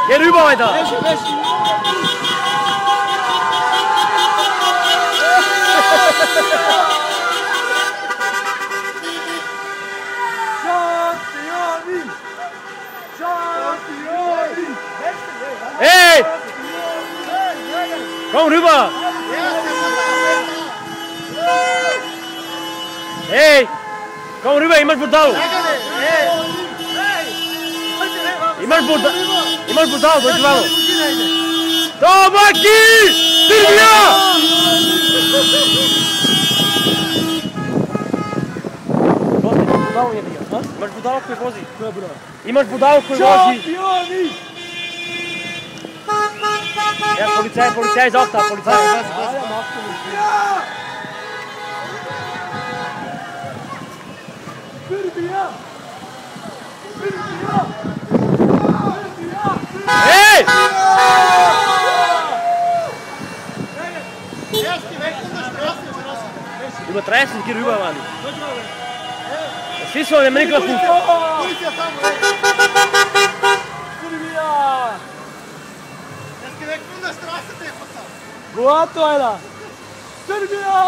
Geh rüber weiter. Hey! Komm rüber! Hey! Komm rüber, iemand moet down! Iemand moet down, weet je wel? Tomaki! Silvia! Imaš budalo koji vozi. Imaš budalo koji vozi. Ja, Polizei ist auch da, Polizei. Hey! Übertreibst nicht, geh rüber, Mann. Das ist so ein Mikrofon. Goato, Alter! Serbia!